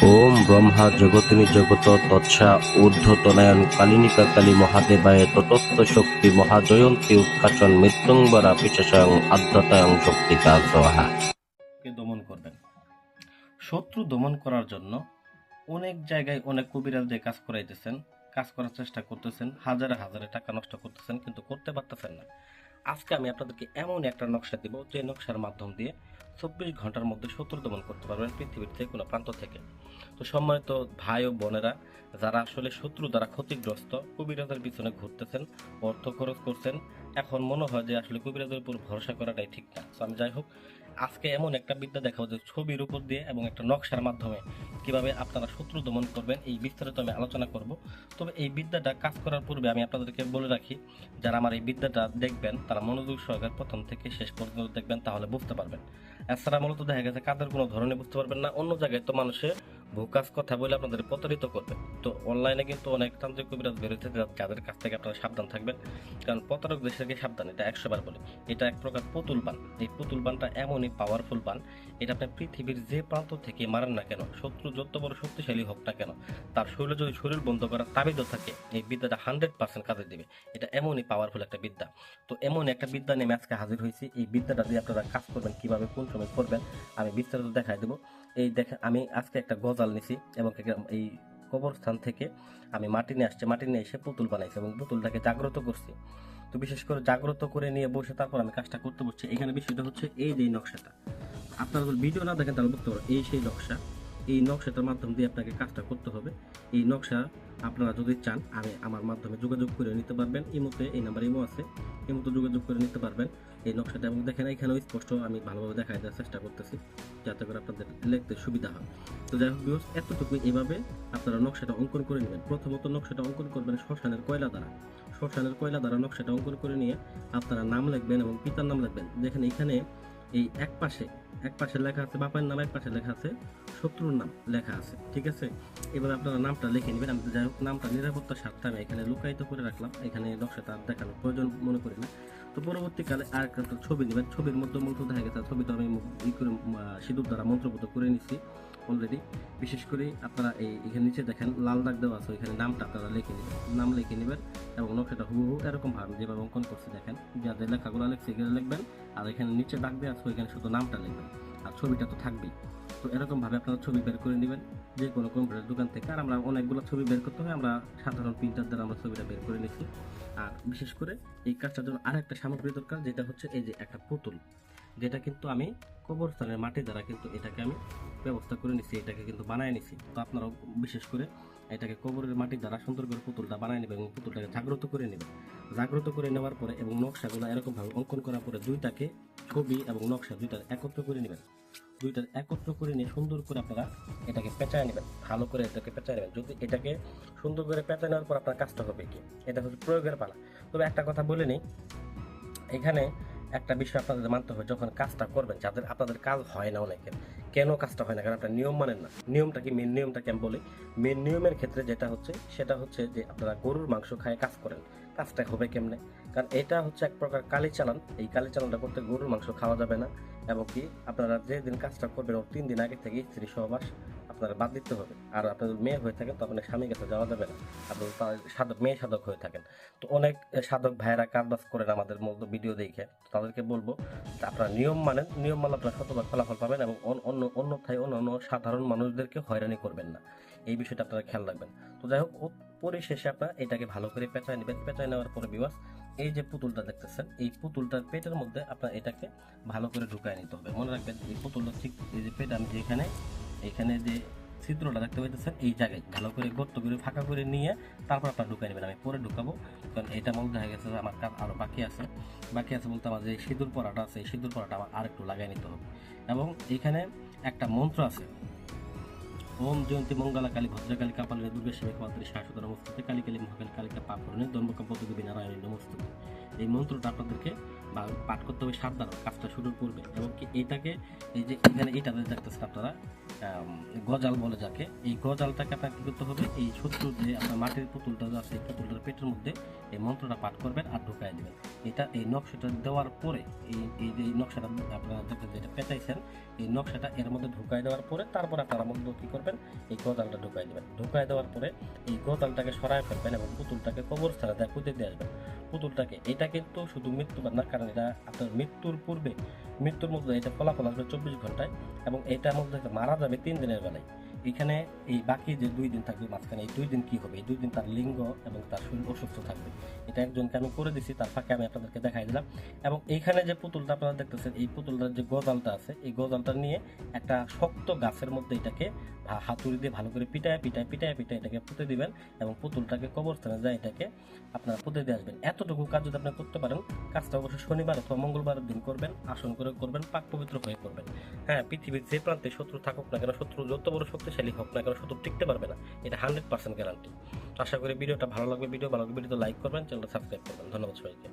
ওম ব্রহ্মা জগতিনি জগত তৎসা ঊর্ধ্বতনয়ন কালিনিকা কালী মহাদেবায় ততস্থ শক্তি মহাজয়ন্তী উৎকাচন মৃত্যুঙ্গরা পিশাচং আদ্যতায়ং শক্তিকা স্বাহা। দমন করবেন। শত্রু দমন করার জন্য অনেক জায়গায় অনেক কবিরাজদের কাজ করাইতেছেন, কাজ করার চেষ্টা করতেছেন, হাজারে হাজারে টাকা নষ্ট করতেছেন, কিন্তু করতে পারতেছেন না। আজকে আমি আপনাদেরকে এমন একটা নকশা দিব, যে নকশার মাধ্যম দিয়ে 24 ঘন্টার মধ্যে শত্রু দমন করতে পারবেন পৃথিবীর যে কোনো প্রান্ত থেকে। তো সম্মানিত ভাই ও বোনেরা, যারা আসলে শত্রু দ্বারা ক্ষতিগ্রস্ত, কবিরাজের পিছনে ঘুরতেছেন, অর্থ খরচ করছেন, এখন মনে হয় যে আসলে কবিরাজের উপর ভরসা করাটাই ঠিক না। তো আমি যাই হোক, আজকে এমন একটা বিদ্যা দেখাবো যে ছবির উপর দিয়ে এবং একটা নকশার মাধ্যমে কিভাবে আপনারা শত্রু দমন করবেন, এই বিস্তারিত আমি আলোচনা করব। তবে এই বিদ্যাটা কাজ করার পূর্বে আমি আপনাদেরকে বলে রাখি, যারা আমার এই বিদ্যাটা দেখবেন তারা মনোযোগ সহকারে প্রথম থেকে শেষ পর্যন্ত দেখবেন, তাহলে বুঝতে পারবেন। এছাড়া মূলত দেখা গেছে কাজের কোনো ধরনের বুঝতে পারবেন না। অন্য জায়গায় তো মানুষে ভোকাস কথা বলে আপনাদের প্রতারিত করবে। তো অনলাইনে কিন্তু অনেক তান্ত্রিক কবিরাজ বেরোচ্ছে, যাদের কাছ থেকে আপনারা সাবধান থাকবেন, কারণ প্রতারক দেশ থেকে সাবধান। এটা 100 বার বলে, এটা এক প্রকার পুতুল বান। এই পুতুল বানটা এমনই পাওয়ারফুল বান, এটা আপনি পৃথিবীর যে প্রান্ত থেকে মারেন না কেন, শত্রু যত বড় শক্তিশালী হোক না কেন, তার শরীরে যদি শরীর বন্ধ করার তাবিদও থাকে, এই বিদ্যাটা 100% কাজে দিবে। এটা এমনই পাওয়ারফুল একটা বিদ্যা। তো এমন একটা বিদ্যা নিয়ে আজকে হাজির হয়েছি। এই বিদ্যাটা দিয়ে আপনারা কাজ করবেন, কিভাবে কোন সময় করবেন আমি বিস্তারিত দেখাই দেবো। এই দেখেন, আমি আজকে একটা গজাল নিছি এবং এই কবরস্থান থেকে আমি মাটি নিয়ে আসছি, মাটি নিয়ে এসে পুতুল বানাইছি এবং পুতুলটাকে জাগ্রত করছি। তো বিশেষ করে জাগ্রত করে নিয়ে বসে তারপর আমি কাজটা করতে বসছি। এখানে বিষয়টা হচ্ছে এই যে নকশাটা, আপনারা যদি ভিডিও না দেখেন তাহলে বুঝতে পারবেন। এই সেই নকশা, এই নকশাটার মাধ্যম দিয়ে আপনাকে কাজটা করতে হবে। এই নকশা আপনারা যদি চান, আমি আমার মাধ্যমে যোগাযোগ করে নিতে পারবেন। ইমোতে, এই নাম্বার ইমো আছে, ইমোতে যোগাযোগ করে নিতে পারবেন এই নকশাটা। এবং দেখেন এখানেও স্পষ্ট আমি ভালোভাবে দেখাই দেওয়ার চেষ্টা করতেছি, যাতে করে আপনাদের লিখতে সুবিধা হয়। তো যাই হোক ভিউয়ার্স, এতটুকু এইভাবে আপনারা নকশাটা অঙ্কন করে নেবেন। প্রথমত নকশাটা অঙ্কন করবেন শ্মশানের কয়লা দ্বারা। শ্মশানের কয়লা দ্বারা নকশাটা অঙ্কন করে নিয়ে আপনারা নাম লিখবেন এবং পিতার নাম লিখবেন। দেখেন এখানে এই এক পাশে লেখা আছে বাবার নাম, এক পাশে লেখা আছে শত্রুর নাম লেখা আছে, ঠিক আছে। এবার আপনারা নামটা লিখে নেবেন। আমি যাই হোক নামটা নিরাপত্তার স্বার্থে আমি এখানে লুকায়িত করে রাখলাম, এখানে নকশাটা দেখানোর প্রয়োজন মনে করি না। তো পরবর্তীকালে আর একটা ছবি নেবেন, ছবির মধ্যে মন্ত্র দেখা গেছে, ছবিটা আমি সিঁদুর দ্বারা মন্ত্রপুত করে নিচ্ছি অলরেডি। বিশেষ করে আপনারা এখানে নিচে দেখেন লাল দাগ দেওয়া আছে, এখানে নামটা আপনারা লিখে নেবেন, নাম লিখে নেবেন এবং নকশাটা হুবহু এরকম ভাবে যেভাবে অঙ্কন করছে দেখেন, যাদের লেখাগুলো লিখছে এখানে লিখবেন, আর এখানে নিচে দাগ দেওয়া আছে ওইখানে শুধু নামটা লিখবেন, আর ছবিটা তো থাকবেই। তো এরকম ভাবে আপনারা ছবি বের করে নেবেন যে কোনো কম্পিউটার দোকান থেকে। আর আমরা অনেকগুলো ছবি বের করতে হয়, আমরা সাধারণ প্রিন্টার দ্বারা আমরা ছবিটা বের করে নিচ্ছি। আর বিশেষ করে এই কাজটার জন্য আরেকটা সামগ্রী দরকার, যেটা হচ্ছে এই যে একটা পুতুল, যেটা কিন্তু আমি কবরস্থানের মাটি দ্বারা কিন্তু এটাকে আমি ব্যবস্থা করে নিছি, এটাকে কিন্তু বানায় নিছি। তো আপনারাও বিশেষ করে এটাকে কবরের মাটি দ্বারা সুন্দর করে পুতুলটা বানায় নেবেন এবং পুতুলটাকে জাগ্রত করে নেবেন। জাগ্রত করে নেওয়ার পরে এবং নকশাগুলো এরকমভাবে অঙ্কন করার পরে দুইটাকে, ছবি এবং নকশা দুইটা একত্র করে নেবেন। দুইটা একত্র করে নিয়ে সুন্দর করে আপনারা এটাকে পেঁচায় নেবেন, ভালো করে এটাকে পেঁচায় নেবেন। যদি এটাকে সুন্দর করে পেঁচায় নেওয়ার পর আপনার কাজটা হবে কি, এটা হচ্ছে প্রয়োগের পালা। তবে একটা কথা বলে নিই, এখানে একটা বিষয় আপনাদের মানতে হবে, যখন কাজটা করবেন, যাদের আপনাদের কাজ হয় না অনেকের, কেন কাজটা হয় না, কারণ আপনার নিয়ম মানেন না। নিয়মটা কি, মেন নিয়মটা কি আমি বলি। মেন নিয়মের ক্ষেত্রে যেটা হচ্ছে সেটা হচ্ছে যে আপনারা গরুর মাংস খায় কাজ করেন, কাজটা হবে কেমনে, কারণ এটা হচ্ছে এক প্রকার কালিচালান। এই কালিচালানটা করতে গরুর মাংস খাওয়া যাবে না, এবং কি আপনারা যেদিন কাজটা করবেন ওর 3 দিন আগে থেকে স্ত্রী সহবাস আপনারা বাদ দিতে হবে। আর আপনাদের মেয়ে হয়ে থাকেন তো আপনার স্বামীর কাছে যাওয়া যাবে না, আপনাদের সাধক, মেয়ে সাধক হয়ে থাকেন। তো অনেক সাধক ভাইয়েরা কাজবাজ করেন আমাদের মতো ভিডিও দেখে, তাদেরকে বলবো আপনারা নিয়ম মানেন, নিয়ম মানলে আপনারা শতভাগ ফলাফল পাবেন, এবং অন্যথায় অন্যান্য সাধারণ মানুষদেরকে হয়রানি করবেন না, এই বিষয়টা আপনারা খেয়াল রাখবেন। তো যাই হোক, পরিশেষে আপনারা এটাকে ভালো করে পেঁচায় নেবেন। পেঁচায় নেওয়ার পরে বিবাস, এই যে পুতুলটা দেখতেছেন, এই পুতুলটার পেটের মধ্যে আপনার এটাকে ভালো করে ঢুকায় নিতে হবে। মনে রাখবেন এই পুতুলটা ঠিক এই যে পেট, আমি যেখানে এখানে যে ছিদ্রটা দেখতে পাইতেছেন এই জায়গায় ভালো করে গর্ত করে ফাঁকা করে নিয়ে তারপর আপনার ঢুকাই নেবেন। আমি পরে ঢুকাবো, কারণ এটা মধ্যে হয়ে গেছে আমার কাজ আরও বাকি আছে। বলতে আমার যে সিঁদুর পরাটা আছে, এই সিঁদুর পরাটা আমার আর একটু লাগাই নিতে হবে। এবং এখানে একটা মন্ত্র আছে, ওম জয়ন্তী মঙ্গলা কালী ভদ্রকালী কাপালিনী দুর্গা শিবে কামাত্রী শাশ্বত নমস্তুতে কালী কালী মহাকালী কালিকা পাপরণী দম্বকম্পতি নারায়ণী নমস্তুতে। এই মন্ত্রটা আপনাদেরকে বা পাঠ করতে হবে সাবধান কাজটা শুরুর পূর্বে। এবং কি এইটাকে এই যে এখানে এইটা দেখতেছেন আপনারা গজাল বলে যাকে, এই গজালটাকে আপনার কী করতে হবে, এই শত্রু যে আপনার মাটির পুতুলটা আছে এই পুতুলটার পেটের মধ্যে এই মন্ত্রটা পাঠ করবেন আর ঢুকাই দেবেন। এটা এই নকশাটা দেওয়ার পরে এই যে নকশাটা আপনারা যেটা পেঁচাইছেন এই নকশাটা এর মধ্যে ঢুকাই দেওয়ার পরে তারপর আপনারা মধ্যে কী করবেন, এই গজালটা ঢুকাই দেবেন। ঢুকাই দেওয়ার পরে এই গজালটাকে সরাই ফেলবেন এবং পুতুলটাকে কবরস্থানে দেয় পুঁতে দিয়ে আসবেন পুতুলটাকে। এটা কিন্তু শুধু মৃত্যুবার না, কারণ এটা আপনার মৃত্যুর পূর্বে, মৃত্যুর মধ্যে এটা ফলাফল আসবে 24 ঘন্টায় এবং এটার মধ্যে মারা যাবে 3 দিনের বেলায়। এখানে এই বাকি যে 2 দিন থাকবে মাঝখানে, এই 2 দিন কি হবে, এই 2 দিন তার লিঙ্গ এবং তার শরীর অসুস্থ থাকবে। এটা একজনকে আমি করে দিছি, তার ফাঁকে আমি আপনাদেরকে দেখাই দিলাম। এবং এইখানে যে পুতুলটা আপনারা দেখতেছেন, এই পুতুলটার যে গজালটা আছে এই গজালটা নিয়ে একটা শক্ত গাছের মধ্যে এটাকে হাতুড়ি দিয়ে ভালো করে পিটায় এটাকে পুঁতে দিবেন এবং পুতুলটাকে কবরস্থানে যায় এটাকে আপনারা পুঁতে দিয়ে আসবেন। এতটুকু কাজ যদি আপনি করতে পারেন, কাজটা অবশ্যই শনিবার অথবা মঙ্গলবারের দিন করবেন, আসন করে করবেন, পাক পবিত্র হয়ে করবেন। হ্যাঁ, পৃথিবীর যে প্রান্তে শত্রু থাকুক না কেন, শত্রু যত বড় শক্তিশালী হোক না কেন, শত্রু টিকতে পারবে না, এটা 100% গ্যারান্টি। আশা করি ভিডিওটা ভালো লাগবে, ভিডিও ভালো লাগবে ভিডিওতে লাইক করবেন, চ্যানেলটা সাবস্ক্রাইব করবেন। ধন্যবাদ সবাইকে।